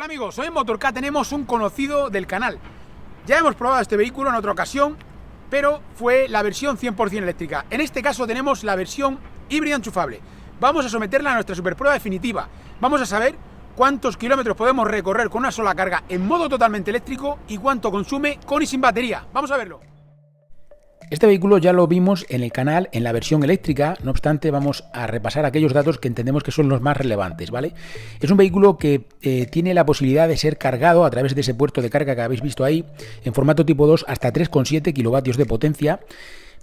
Amigos, hoy en Motorcat tenemos un conocido del canal. Ya hemos probado este vehículo en otra ocasión, pero fue la versión 100% eléctrica. En este caso tenemos la versión híbrida enchufable. Vamos a someterla a nuestra superprueba definitiva. Vamos a saber cuántos kilómetros podemos recorrer con una sola carga en modo totalmente eléctrico y cuánto consume con y sin batería. Vamos a verlo. Este vehículo ya lo vimos en el canal en la versión eléctrica, no obstante vamos a repasar aquellos datos que entendemos que son los más relevantes, ¿vale? Es un vehículo que tiene la posibilidad de ser cargado a través de ese puerto de carga que habéis visto ahí, en formato tipo 2 hasta 3,7 kilovatios de potencia.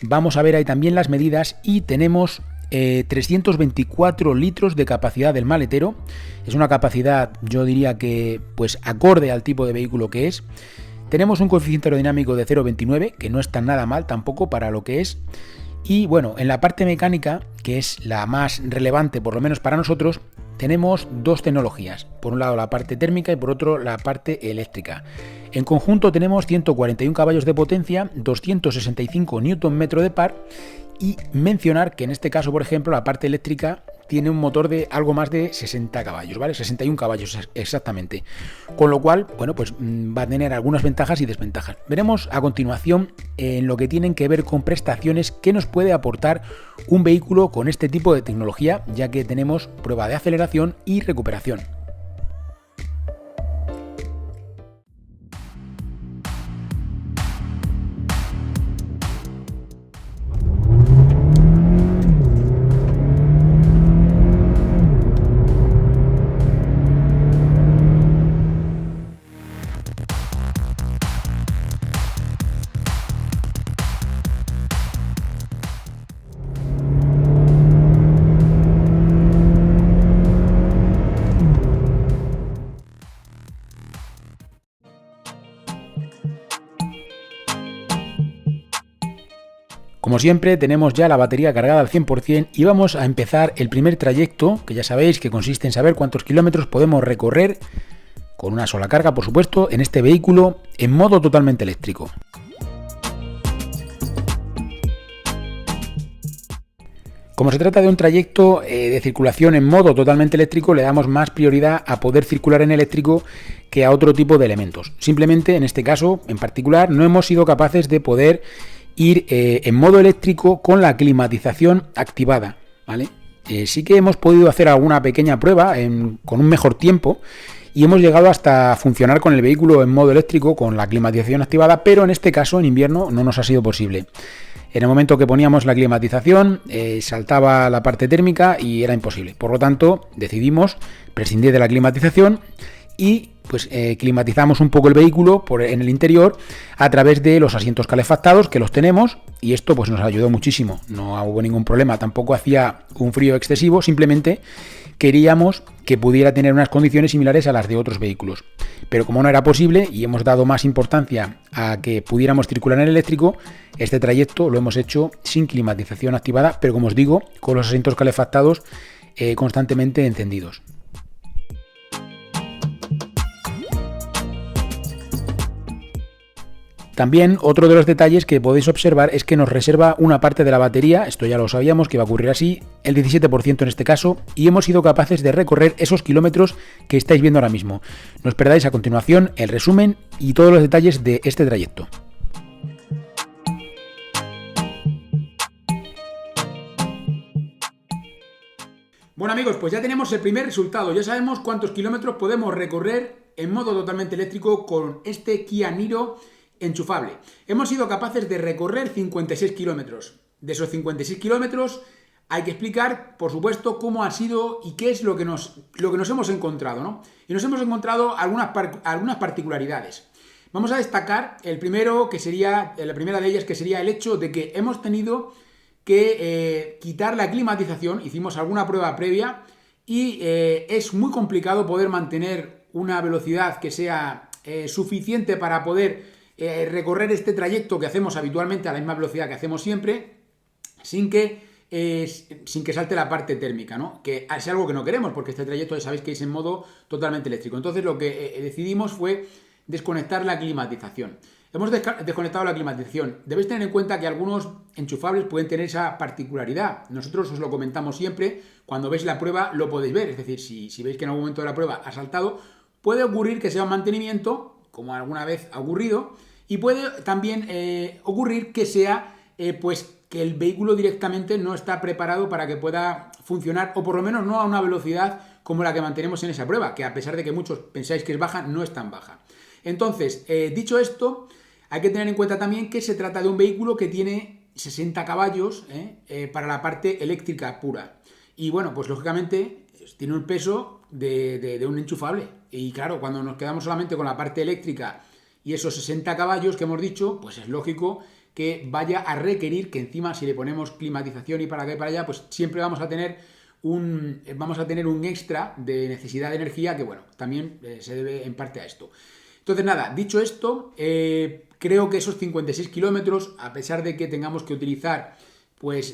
Vamos a ver ahí también las medidas y tenemos 324 litros de capacidad del maletero. Es una capacidad, yo diría que pues acorde al tipo de vehículo que es. Tenemos un coeficiente aerodinámico de 0,29, que no está nada mal tampoco para lo que es. Y bueno, en la parte mecánica, que es la más relevante por lo menos para nosotros, tenemos dos tecnologías. Por un lado la parte térmica y por otro la parte eléctrica. En conjunto tenemos 141 caballos de potencia, 265 Nm de par. Y mencionar que en este caso, por ejemplo, la parte eléctrica tiene un motor de algo más de 60 caballos, ¿vale? 61 caballos exactamente. Con lo cual, bueno, pues va a tener algunas ventajas y desventajas. Veremos a continuación en lo que tienen que ver con prestaciones que nos puede aportar un vehículo con este tipo de tecnología, ya que tenemos prueba de aceleración y recuperación. Como siempre tenemos ya la batería cargada al 100% y vamos a empezar el primer trayecto, que ya sabéis que consiste en saber cuántos kilómetros podemos recorrer con una sola carga, por supuesto, en este vehículo en modo totalmente eléctrico. Como se trata de un trayecto de circulación en modo totalmente eléctrico, le damos más prioridad a poder circular en eléctrico que a otro tipo de elementos. Simplemente en este caso en particular no hemos sido capaces de poder ir en modo eléctrico con la climatización activada, ¿vale? Sí que hemos podido hacer alguna pequeña prueba con un mejor tiempo y hemos llegado hasta funcionar con el vehículo en modo eléctrico con la climatización activada, pero en este caso en invierno no nos ha sido posible. En el momento que poníamos la climatización saltaba la parte térmica y era imposible. Por lo tanto decidimos prescindir de la climatización y pues climatizamos un poco el vehículo en el interior a través de los asientos calefactados, que los tenemos, y esto pues nos ayudó muchísimo. No hubo ningún problema, tampoco hacía un frío excesivo, simplemente queríamos que pudiera tener unas condiciones similares a las de otros vehículos. Pero como no era posible y hemos dado más importancia a que pudiéramos circular en el eléctrico, este trayecto lo hemos hecho sin climatización activada, pero como os digo, con los asientos calefactados constantemente encendidos. También otro de los detalles que podéis observar es que nos reserva una parte de la batería, esto ya lo sabíamos que iba a ocurrir así, el 17% en este caso, y hemos sido capaces de recorrer esos kilómetros que estáis viendo ahora mismo. No os perdáis a continuación el resumen y todos los detalles de este trayecto. Bueno amigos, pues ya tenemos el primer resultado, ya sabemos cuántos kilómetros podemos recorrer en modo totalmente eléctrico con este Kia Niro enchufable. Hemos sido capaces de recorrer 56 kilómetros. De esos 56 kilómetros hay que explicar, por supuesto, cómo ha sido y qué es lo que nos hemos encontrado, ¿no? Y nos hemos encontrado algunas particularidades. Vamos a destacar la primera de ellas, que sería el hecho de que hemos tenido que quitar la climatización. Hicimos alguna prueba previa y es muy complicado poder mantener una velocidad que sea suficiente para poder recorrer este trayecto que hacemos habitualmente a la misma velocidad que hacemos siempre, sin que salte la parte térmica, ¿no? Que es algo que no queremos, porque este trayecto ya sabéis que es en modo totalmente eléctrico. Entonces lo que decidimos fue desconectar la climatización. Hemos desconectado la climatización. Debéis tener en cuenta que algunos enchufables pueden tener esa particularidad. Nosotros os lo comentamos siempre. Cuando veis la prueba lo podéis ver. Es decir, si veis que en algún momento de la prueba ha saltado, puede ocurrir que sea un mantenimiento, como alguna vez ha ocurrido, y puede también ocurrir que sea pues que el vehículo directamente no está preparado para que pueda funcionar, o por lo menos no a una velocidad como la que mantenemos en esa prueba, que a pesar de que muchos pensáis que es baja, no es tan baja. Entonces, dicho esto, hay que tener en cuenta también que se trata de un vehículo que tiene 60 caballos para la parte eléctrica pura. Y bueno, pues lógicamente tiene un peso de un enchufable. Y claro, cuando nos quedamos solamente con la parte eléctrica y esos 60 caballos que hemos dicho, pues es lógico que vaya a requerir que encima, si le ponemos climatización y para acá y para allá, pues siempre vamos a tener un extra de necesidad de energía que, bueno, también se debe en parte a esto. Entonces, nada, dicho esto, creo que esos 56 kilómetros, a pesar de que tengamos que utilizar, pues,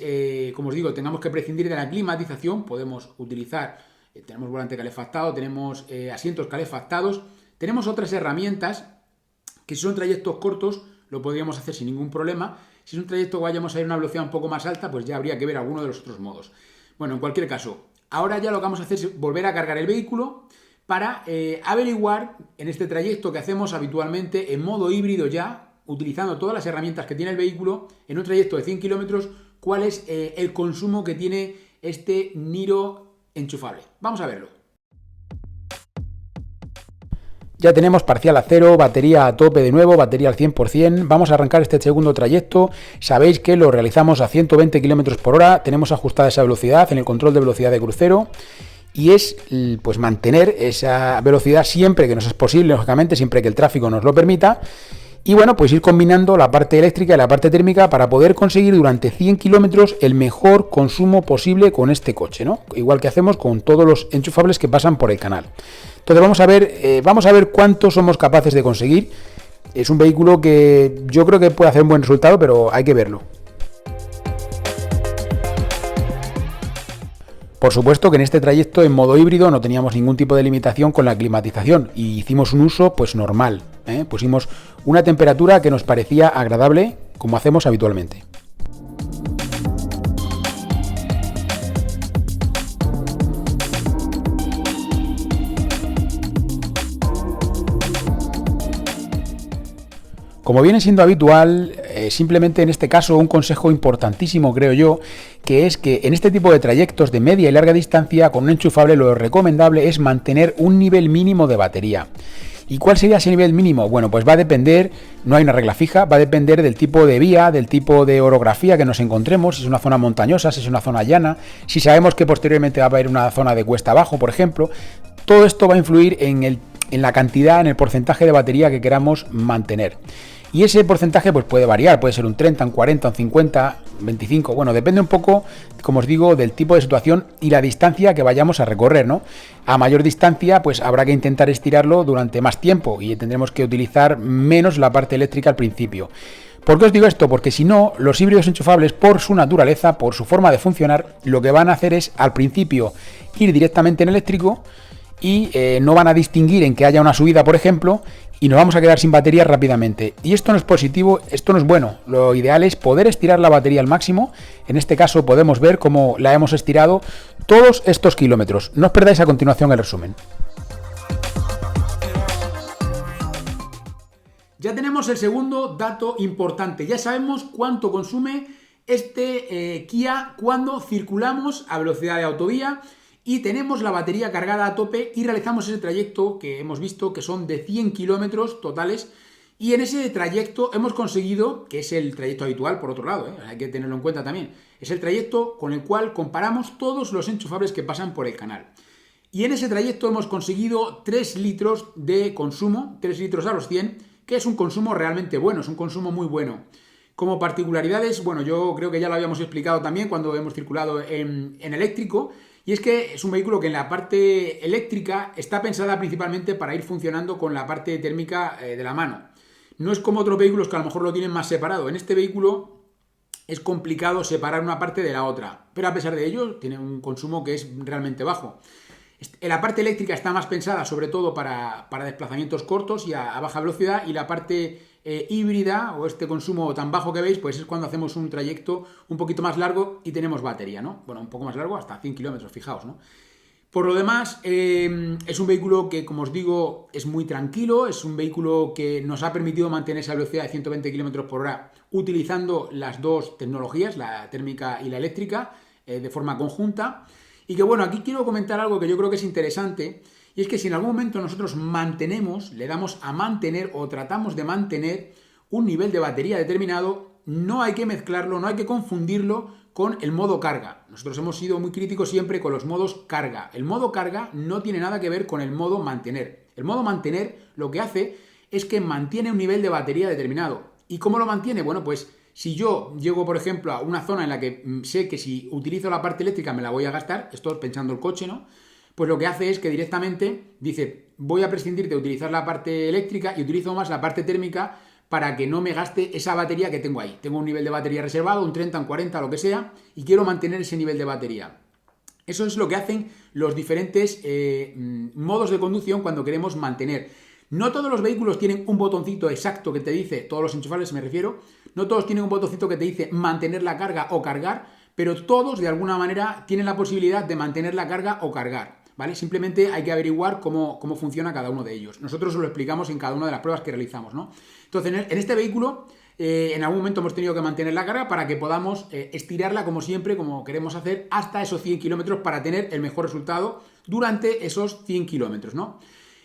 como os digo, tengamos que prescindir de la climatización, podemos utilizar, tenemos volante calefactado, tenemos asientos calefactados, tenemos otras herramientas que si son trayectos cortos lo podríamos hacer sin ningún problema. Si es un trayecto que vayamos a ir a una velocidad un poco más alta, pues ya habría que ver alguno de los otros modos. Bueno, en cualquier caso, ahora ya lo que vamos a hacer es volver a cargar el vehículo para averiguar en este trayecto que hacemos habitualmente en modo híbrido ya, utilizando todas las herramientas que tiene el vehículo, en un trayecto de 100 kilómetros, cuál es el consumo que tiene este Niro enchufable. Vamos a verlo. Ya tenemos parcial a cero, batería a tope de nuevo, batería al 100%. Vamos a arrancar este segundo trayecto. Sabéis que lo realizamos a 120 km por hora. Tenemos ajustada esa velocidad en el control de velocidad de crucero. Y es pues mantener esa velocidad siempre que nos es posible, lógicamente, siempre que el tráfico nos lo permita. Y bueno, pues ir combinando la parte eléctrica y la parte térmica para poder conseguir durante 100 kilómetros el mejor consumo posible con este coche, ¿no? Igual que hacemos con todos los enchufables que pasan por el canal. Entonces vamos a ver cuánto somos capaces de conseguir. Es un vehículo que yo creo que puede hacer un buen resultado, pero hay que verlo. Por supuesto que en este trayecto en modo híbrido no teníamos ningún tipo de limitación con la climatización y hicimos un uso pues normal. Pusimos una temperatura que nos parecía agradable, como hacemos habitualmente. Como viene siendo habitual, simplemente en este caso un consejo importantísimo creo yo, que es que en este tipo de trayectos de media y larga distancia con un enchufable lo recomendable es mantener un nivel mínimo de batería. ¿Y cuál sería ese nivel mínimo? Bueno, pues va a depender, no hay una regla fija, va a depender del tipo de vía, del tipo de orografía que nos encontremos, si es una zona montañosa, si es una zona llana, si sabemos que posteriormente va a haber una zona de cuesta abajo, por ejemplo. Todo esto va a influir en la cantidad, en el porcentaje de batería que queramos mantener. Y ese porcentaje pues puede variar, puede ser un 30, un 40, un 50, 25, bueno, depende un poco, como os digo, del tipo de situación y la distancia que vayamos a recorrer, ¿no? A mayor distancia pues habrá que intentar estirarlo durante más tiempo y tendremos que utilizar menos la parte eléctrica al principio. ¿Por qué os digo esto? Porque si no, los híbridos enchufables, por su naturaleza, por su forma de funcionar, lo que van a hacer es al principio ir directamente en eléctrico y no van a distinguir en que haya una subida, por ejemplo, y nos vamos a quedar sin batería rápidamente. Y esto no es positivo, esto no es bueno. Lo ideal es poder estirar la batería al máximo. En este caso podemos ver cómo la hemos estirado todos estos kilómetros. No os perdáis a continuación el resumen. Ya tenemos el segundo dato importante. Ya sabemos cuánto consume este Kia cuando circulamos a velocidad de autovía. Y tenemos la batería cargada a tope y realizamos ese trayecto que hemos visto que son de 100 kilómetros totales. Y en ese trayecto hemos conseguido, que es el trayecto habitual por otro lado, hay que tenerlo en cuenta también, es el trayecto con el cual comparamos todos los enchufables que pasan por el canal. Y en ese trayecto hemos conseguido 3 litros de consumo, 3 litros a los 100, que es un consumo realmente bueno, es un consumo muy bueno. Como particularidades, bueno, yo creo que ya lo habíamos explicado también cuando hemos circulado en eléctrico. Y es que es un vehículo que en la parte eléctrica está pensada principalmente para ir funcionando con la parte térmica de la mano. No es como otros vehículos que a lo mejor lo tienen más separado. En este vehículo es complicado separar una parte de la otra, pero a pesar de ello tiene un consumo que es realmente bajo. La parte eléctrica está más pensada sobre todo para desplazamientos cortos y a baja velocidad, y la parte híbrida o este consumo tan bajo que veis pues es cuando hacemos un trayecto un poquito más largo y tenemos batería, ¿no? Bueno, un poco más largo, hasta 100 kilómetros, fijaos, ¿no? Por lo demás, es un vehículo que, como os digo, es muy tranquilo, es un vehículo que nos ha permitido mantener esa velocidad de 120 km por hora utilizando las dos tecnologías, la térmica y la eléctrica, de forma conjunta. Y que bueno, aquí quiero comentar algo que yo creo que es interesante, y es que si en algún momento nosotros le damos a mantener o tratamos de mantener un nivel de batería determinado, no hay que mezclarlo, no hay que confundirlo con el modo carga. Nosotros hemos sido muy críticos siempre con los modos carga. El modo carga no tiene nada que ver con el modo mantener. El modo mantener lo que hace es que mantiene un nivel de batería determinado. ¿Y cómo lo mantiene? Bueno, pues si yo llego, por ejemplo, a una zona en la que sé que si utilizo la parte eléctrica me la voy a gastar, esto pensando el coche, ¿no? Pues lo que hace es que directamente dice, voy a prescindir de utilizar la parte eléctrica y utilizo más la parte térmica para que no me gaste esa batería que tengo ahí. Tengo un nivel de batería reservado, un 30, un 40, lo que sea, y quiero mantener ese nivel de batería. Eso es lo que hacen los diferentes modos de conducción cuando queremos mantener. No todos los vehículos tienen un botoncito exacto que te dice, todos los enchufables me refiero, no todos tienen un botoncito que te dice mantener la carga o cargar, pero todos de alguna manera tienen la posibilidad de mantener la carga o cargar. ¿Vale? Simplemente hay que averiguar cómo funciona cada uno de ellos. Nosotros os lo explicamos en cada una de las pruebas que realizamos, ¿no? Entonces, en este vehículo, en algún momento hemos tenido que mantener la carga para que podamos estirarla como siempre, como queremos hacer, hasta esos 100 kilómetros para tener el mejor resultado durante esos 100 kilómetros, ¿no?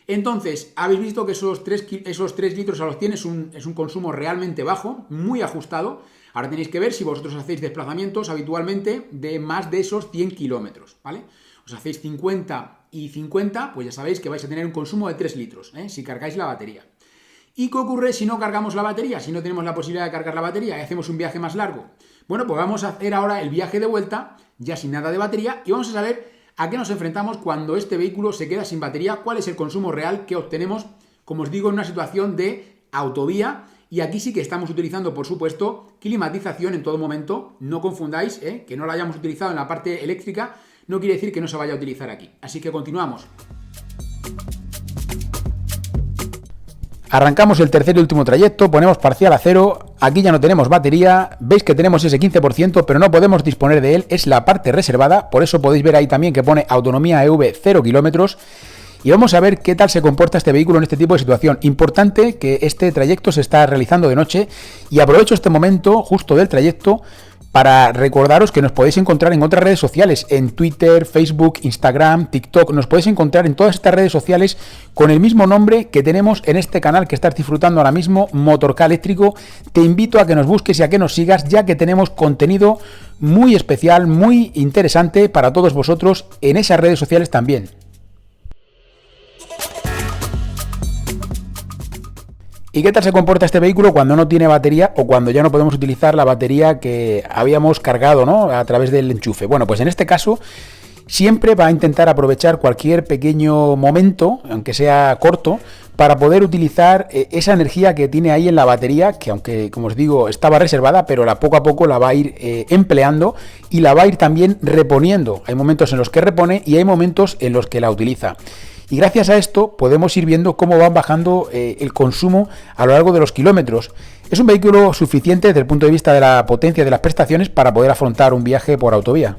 Entonces, habéis visto que esos 3 litros a los 100 es un consumo realmente bajo, muy ajustado. Ahora tenéis que ver si vosotros hacéis desplazamientos habitualmente de más de esos 100 kilómetros, ¿vale? Os hacéis 50 y 50, pues ya sabéis que vais a tener un consumo de 3 litros, si cargáis la batería. ¿Y qué ocurre si no cargamos la batería? Si no tenemos la posibilidad de cargar la batería y hacemos un viaje más largo. Bueno, pues vamos a hacer ahora el viaje de vuelta, ya sin nada de batería, y vamos a saber a qué nos enfrentamos cuando este vehículo se queda sin batería, cuál es el consumo real que obtenemos, como os digo, en una situación de autovía. Y aquí sí que estamos utilizando, por supuesto, climatización en todo momento. No confundáis, que no la hayamos utilizado en la parte eléctrica, no quiere decir que no se vaya a utilizar aquí. Así que continuamos. Arrancamos el tercer y último trayecto, ponemos parcial a 0, aquí ya no tenemos batería, veis que tenemos ese 15%, pero no podemos disponer de él, es la parte reservada, por eso podéis ver ahí también que pone autonomía EV 0 kilómetros. Y vamos a ver qué tal se comporta este vehículo en este tipo de situación. Importante que este trayecto se está realizando de noche y aprovecho este momento justo del trayecto para recordaros que nos podéis encontrar en otras redes sociales, en Twitter, Facebook, Instagram, TikTok. Nos podéis encontrar en todas estas redes sociales con el mismo nombre que tenemos en este canal que estás disfrutando ahora mismo, Motor K Eléctrico. Te invito a que nos busques y a que nos sigas, ya que tenemos contenido muy especial, muy interesante para todos vosotros en esas redes sociales también. ¿Y qué tal se comporta este vehículo cuando no tiene batería o cuando ya no podemos utilizar la batería que habíamos cargado, ¿no?, a través del enchufe? Bueno, pues en este caso siempre va a intentar aprovechar cualquier pequeño momento, aunque sea corto, para poder utilizar esa energía que tiene ahí en la batería, que aunque, como os digo, estaba reservada, pero poco a poco la va a ir empleando y la va a ir también reponiendo. Hay momentos en los que repone y hay momentos en los que la utiliza. Y gracias a esto podemos ir viendo cómo van bajando el consumo a lo largo de los kilómetros. Es un vehículo suficiente desde el punto de vista de la potencia de las prestaciones para poder afrontar un viaje por autovía.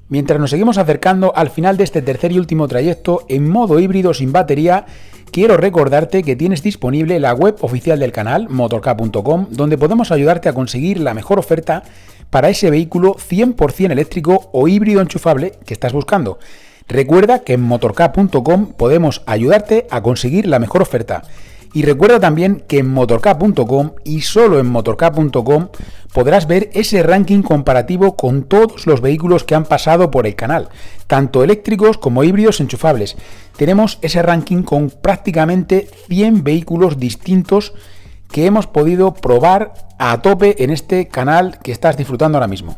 Mientras nos seguimos acercando al final de este tercer y último trayecto en modo híbrido sin batería, quiero recordarte que tienes disponible la web oficial del canal, motork.com, donde podemos ayudarte a conseguir la mejor oferta para ese vehículo 100% eléctrico o híbrido enchufable que estás buscando. Recuerda que en motork.com podemos ayudarte a conseguir la mejor oferta. Y recuerda también que en motork.com y solo en motork.com podrás ver ese ranking comparativo con todos los vehículos que han pasado por el canal, tanto eléctricos como híbridos enchufables. Tenemos ese ranking con prácticamente 100 vehículos distintos que hemos podido probar a tope en este canal que estás disfrutando ahora mismo.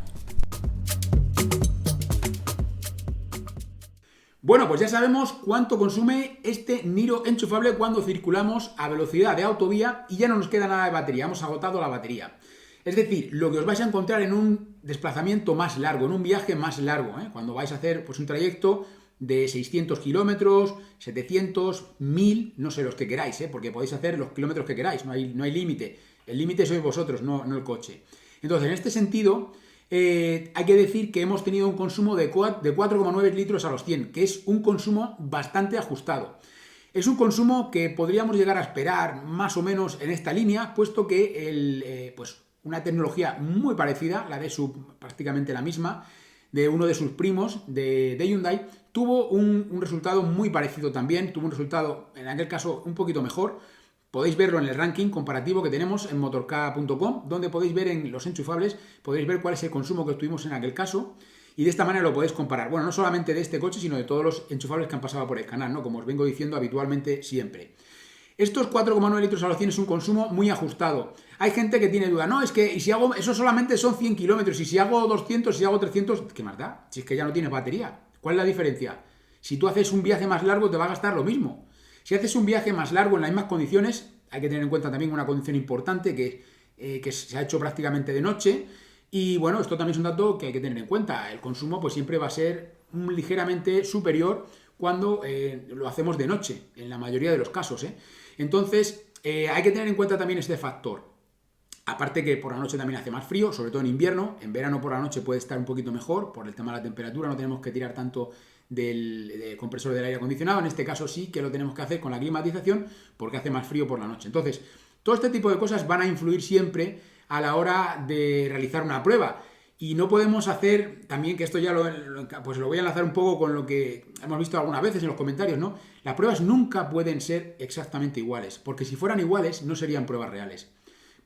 Bueno, pues ya sabemos cuánto consume este Niro enchufable cuando circulamos a velocidad de autovía y ya no nos queda nada de batería, hemos agotado la batería. Es decir, lo que os vais a encontrar en un desplazamiento más largo, en un viaje más largo, cuando vais a hacer pues un trayecto de 600 kilómetros, 700, 1000, no sé los que queráis, porque podéis hacer los kilómetros que queráis, no hay límite. El límite sois vosotros, no el coche. Entonces, en este sentido, hay que decir que hemos tenido un consumo de 4,9 litros a los 100, que es un consumo bastante ajustado. Es un consumo que podríamos llegar a esperar más o menos en esta línea, puesto que pues una tecnología muy parecida, la de prácticamente la misma, de uno de sus primos de Hyundai, tuvo un resultado muy parecido también, tuvo un resultado en aquel caso un poquito mejor. Podéis verlo en el ranking comparativo que tenemos en motork.com, donde podéis ver en los enchufables, podéis ver cuál es el consumo que tuvimos en aquel caso, y de esta manera lo podéis comparar. Bueno, no solamente de este coche, sino de todos los enchufables que han pasado por el canal, ¿no? Como os vengo diciendo habitualmente siempre. Estos 4,9 litros a los 100 es un consumo muy ajustado. Hay gente que tiene duda, no, es que y si hago, eso solamente son 100 kilómetros, y si hago 200, si hago 300, ¿qué más da? Si es que ya no tienes batería. ¿Cuál es la diferencia? Si tú haces un viaje más largo, te va a gastar lo mismo. Si haces un viaje más largo en las mismas condiciones, hay que tener en cuenta también una condición importante que se ha hecho prácticamente de noche. Y bueno, esto también es un dato que hay que tener en cuenta. El consumo pues siempre va a ser ligeramente superior cuando lo hacemos de noche, en la mayoría de los casos. Entonces, hay que tener en cuenta también este factor. Aparte que por la noche también hace más frío, sobre todo en invierno. En verano por la noche puede estar un poquito mejor por el tema de la temperatura. No tenemos que tirar tanto del compresor del aire acondicionado. En este caso sí que lo tenemos que hacer con la climatización porque hace más frío por la noche. Entonces, todo este tipo de cosas van a influir siempre a la hora de realizar una prueba. Y no podemos hacer, también que esto ya pues lo voy a enlazar un poco con lo que hemos visto algunas veces en los comentarios, ¿no? Las pruebas nunca pueden ser exactamente iguales, porque si fueran iguales no serían pruebas reales.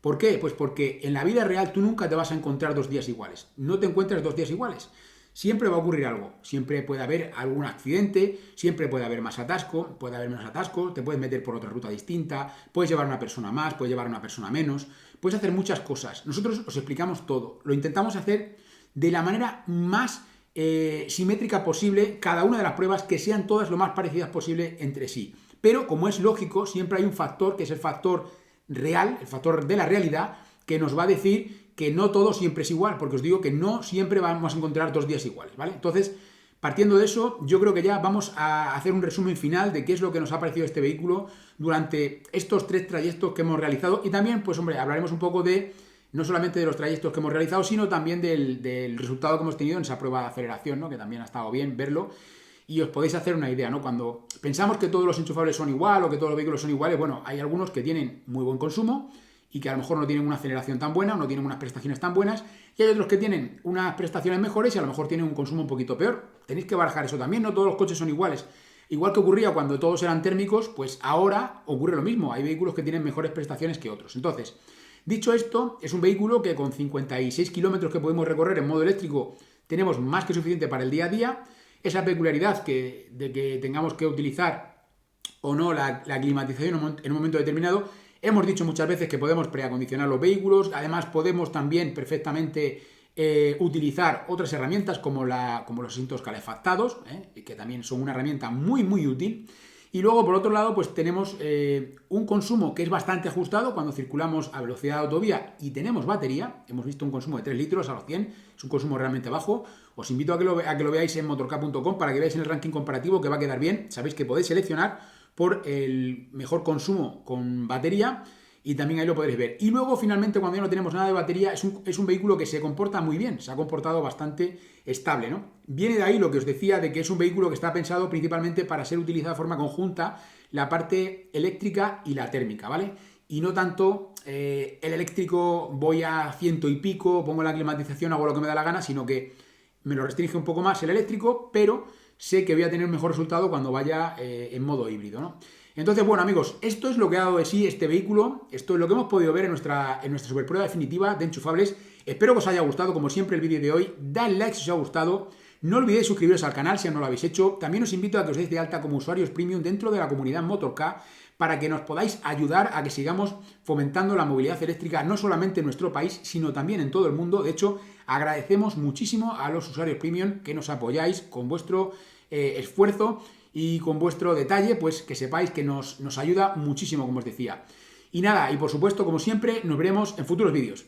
¿Por qué? Pues porque en la vida real tú nunca te vas a encontrar 2 días iguales. No te encuentras 2 días iguales. Siempre va a ocurrir algo. Siempre puede haber algún accidente, siempre puede haber más atasco, puede haber menos atasco, te puedes meter por otra ruta distinta, puedes llevar a una persona más, puedes llevar a una persona menos, puedes hacer muchas cosas. Nosotros os explicamos todo. Lo intentamos hacer de la manera más simétrica posible, cada una de las pruebas que sean todas lo más parecidas posible entre sí. Pero como es lógico, siempre hay un factor que es el factor real, el factor de la realidad, que nos va a decir que no todo siempre es igual, porque os digo que no siempre vamos a encontrar 2 días iguales, ¿vale? Entonces, partiendo de eso, yo creo que ya vamos a hacer un resumen final de qué es lo que nos ha parecido este vehículo durante estos 3 trayectos que hemos realizado, y también, pues hombre, hablaremos un poco de, no solamente de los trayectos que hemos realizado, sino también del resultado que hemos tenido en esa prueba de aceleración, ¿no? Que también ha estado bien verlo. Y os podéis hacer una idea, ¿no? Cuando pensamos que todos los enchufables son igual o que todos los vehículos son iguales, bueno, hay algunos que tienen muy buen consumo y que a lo mejor no tienen una aceleración tan buena, no tienen unas prestaciones tan buenas, y hay otros que tienen unas prestaciones mejores y a lo mejor tienen un consumo un poquito peor. Tenéis que barajar eso también, no todos los coches son iguales. Igual que ocurría cuando todos eran térmicos, pues ahora ocurre lo mismo, hay vehículos que tienen mejores prestaciones que otros. Entonces, dicho esto, es un vehículo que con 56 kilómetros que podemos recorrer en modo eléctrico tenemos más que suficiente para el día a día. Esa peculiaridad de que tengamos que utilizar o no la climatización en un momento determinado. Hemos dicho muchas veces que podemos preacondicionar los vehículos, además podemos también perfectamente utilizar otras herramientas como los asientos calefactados, que también son una herramienta muy muy útil. Y luego, por otro lado, pues tenemos un consumo que es bastante ajustado cuando circulamos a velocidad de autovía y tenemos batería. Hemos visto un consumo de 3 litros a los 100, es un consumo realmente bajo. Os invito a que lo veáis en motork.com para que veáis en el ranking comparativo, que va a quedar bien. Sabéis que podéis seleccionar por el mejor consumo con batería y también ahí lo podréis ver. Y luego, finalmente, cuando ya no tenemos nada de batería, es un vehículo que se comporta muy bien, se ha comportado bastante estable, ¿no? Viene de ahí lo que os decía de que es un vehículo que está pensado principalmente para ser utilizado de forma conjunta, la parte eléctrica y la térmica, ¿vale? Y no tanto el eléctrico voy a 100 y pico, pongo la climatización, hago lo que me da la gana, sino que me lo restringe un poco más el eléctrico, pero sé que voy a tener un mejor resultado cuando vaya en modo híbrido, ¿no? Entonces, bueno, amigos, esto es lo que ha dado de sí este vehículo, esto es lo que hemos podido ver en nuestra superprueba definitiva de enchufables. Espero que os haya gustado, como siempre, el vídeo de hoy. Dale like si os ha gustado. No olvidéis suscribiros al canal si aún no lo habéis hecho. También os invito a que os deis de alta como usuarios premium dentro de la comunidad Motork para que nos podáis ayudar a que sigamos fomentando la movilidad eléctrica no solamente en nuestro país, sino también en todo el mundo. De hecho, agradecemos muchísimo a los usuarios premium que nos apoyáis con vuestro esfuerzo y con vuestro detalle, pues que sepáis que nos ayuda muchísimo, como os decía. Y nada, y por supuesto, como siempre, nos veremos en futuros vídeos.